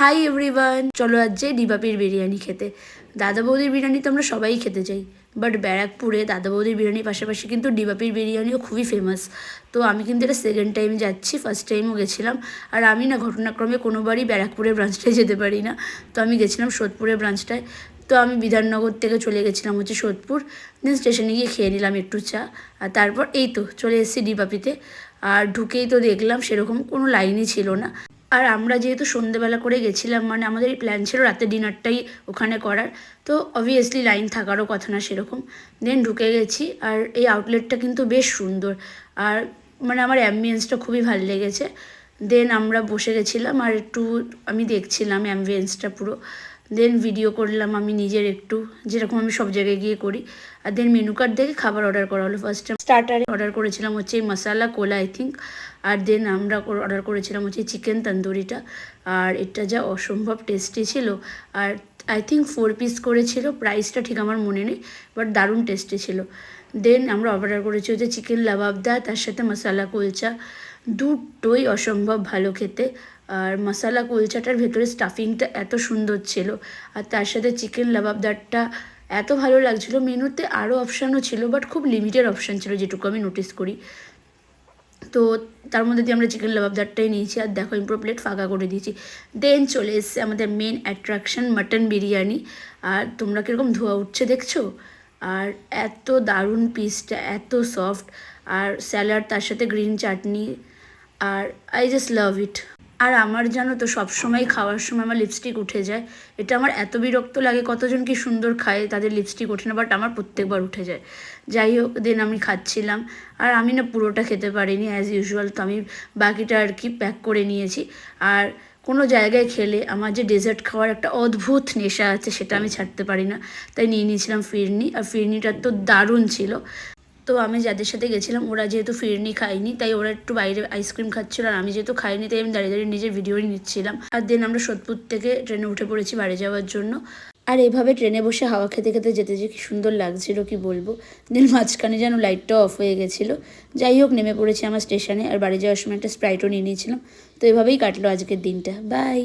Hi everyone, চলো আজ যাই ডিবাপির বিরিয়ানি খেতে। দাদা বৌদির বিরিয়ানি তো আমরা সবাই খেতে চাই, বাট ব্যারাকপুরে দাদা বৌদির বিরিয়ানির পাশাপাশি কিন্তু ডিবাপির বিরিয়ানিও খুবই ফেমাস। তো আমি কিন্তু এটা সেকেন্ড টাইম যাচ্ছি, ফার্স্ট টাইমও গেছিলাম। আর আমি না ঘটনাক্রমে কোনোবারই ব্যারাকপুরের ব্রাঞ্চটায় যেতে পারি না, তো আমি গেছিলাম সোদপুরের ব্রাঞ্চটায়। তো আমি বিধাননগর থেকে চলে গেছিলাম হচ্ছে সোদপুর, দেন স্টেশনে গিয়ে খেয়ে নিলাম একটু চা, আর তারপর এই তো চলে এসেছি ডিবাপিতে। আর ঢুকেই তো দেখলাম সেরকম কোনো লাইনই ছিল না। আর আমরা যেহেতু সন্ধেবেলা করে গেছিলাম, মানে আমাদের এই প্ল্যান ছিল রাতে ডিনারটাই ওখানে করার, তো অবভিয়াসলি লাইন থাকারও কথা না সেরকম। দেন ঢুকে গেছি, আর এই আউটলেটটা কিন্তু বেশ সুন্দর, আর মানে আমার অ্যাম্বিয়েন্সটা খুবই ভালো লেগেছে। দেন আমরা বসে গেছিলাম আর একটু আমি দেখছিলাম অ্যাম্বিয়েন্সটা পুরো। দেন ভিডিও করলাম আমি নিজের একটু, যেরকম আমি সব জায়গায় গিয়ে করি। আর দেন মেনু কার্ড দেখে খাবার অর্ডার করা হলো। ফার্স্ট টাইম স্টার্টারে অর্ডার করেছিলাম হচ্ছে এই মশালা কোলা আই থিঙ্ক, আর দেন আমরা অর্ডার করেছিলাম হচ্ছে চিকেন তন্দুরিটা। আর এটা যা অসম্ভব টেস্টি ছিল, আর আই থিঙ্ক 4 পিস করেছিল, প্রাইসটা ঠিক আমার মনে নেই, বাট দারুণ টেস্টি ছিল। দেন আমরা অর্ডার করেছি হচ্ছে চিকেন লাবাবদা, তার সাথে মশালা কুলচা, দুটোই অসম্ভব ভালো খেতে। আর মশালা কুলচাটার ভেতরে স্টাফিংটা এত সুন্দর ছিল, আর তার সাথে চিকেন লাবাবদারটা এত ভালো লাগছিল। মেনুতে আরও অপশানও ছিল, বাট খুব লিমিটেড অপশান ছিল যেটুকু আমি নোটিস করি। তো তার মধ্যে দিয়ে আমরা চিকেন লাবাবদারটাই নিয়েছি, আর দেখো আমি পুরো প্লেট ফাঁকা করে দিয়েছি। দেন চলে এসছে আমাদের মেন অ্যাট্রাকশন মাটন বিরিয়ানি। আর তোমরা কীরকম ধোয়া উঠছে দেখছো, আর এত দারুণ পিসটা, এত সফট, আর স্যালাড তার সাথে গ্রিন চাটনি, আর আই জাস্ট লাভ ইট। আর আমার জানো তো সবসময় খাওয়ার সময় আমার লিপস্টিক উঠে যায়, এটা আমার এত বিরক্ত লাগে। কতজন কি সুন্দর খায়, তাদের লিপস্টিক ওঠে না, বাট আমার প্রত্যেকবার উঠে যায়। যাই হোক, দেন আমি খাচ্ছিলাম, আর আমি না পুরোটা খেতে পারিনি অ্যাজ ইউজুয়াল, তো আমি বাকিটা আর কি প্যাক করে নিয়েছি। আর কোনো জায়গায় খেলে আমার যে ডেজার্ট খাওয়ার একটা অদ্ভুত নেশা আছে, সেটা আমি ছাড়তে পারি না। তাই নিয়ে নিয়েছিলাম ফিরনি, আর ফিরনিটা তো দারুণ ছিল। তো আমি যাদের সাথে গেছিলাম ওরা যেহেতু ফিরনি খায়নি, তাই ওরা একটু বাইরে আইসক্রিম খাচ্ছিল, আর আমি যেহেতু খাইনি তাই আমি দাঁড়িয়ে দাঁড়িয়ে নিজের ভিডিও নিচ্ছিলাম। আর দেন আমরা সোদপুর থেকে ট্রেনে উঠে পড়েছি বাড়ি যাওয়ার জন্য। আর এভাবে ট্রেনে বসে হাওয়া খেতে খেতে যেতে যে কি সুন্দর লাগছিল কি বলবো। দেন মাঝখানে যেন লাইটটা অফ হয়ে গেছিলো। যাই হোক, নেমে পড়েছি আমার স্টেশনে, আর বাড়ি যাওয়ার সময় একটা স্প্রাইটও নিয়ে নিয়েছিলাম। তো এভাবেই কাটলো আজকের দিনটা। বাই।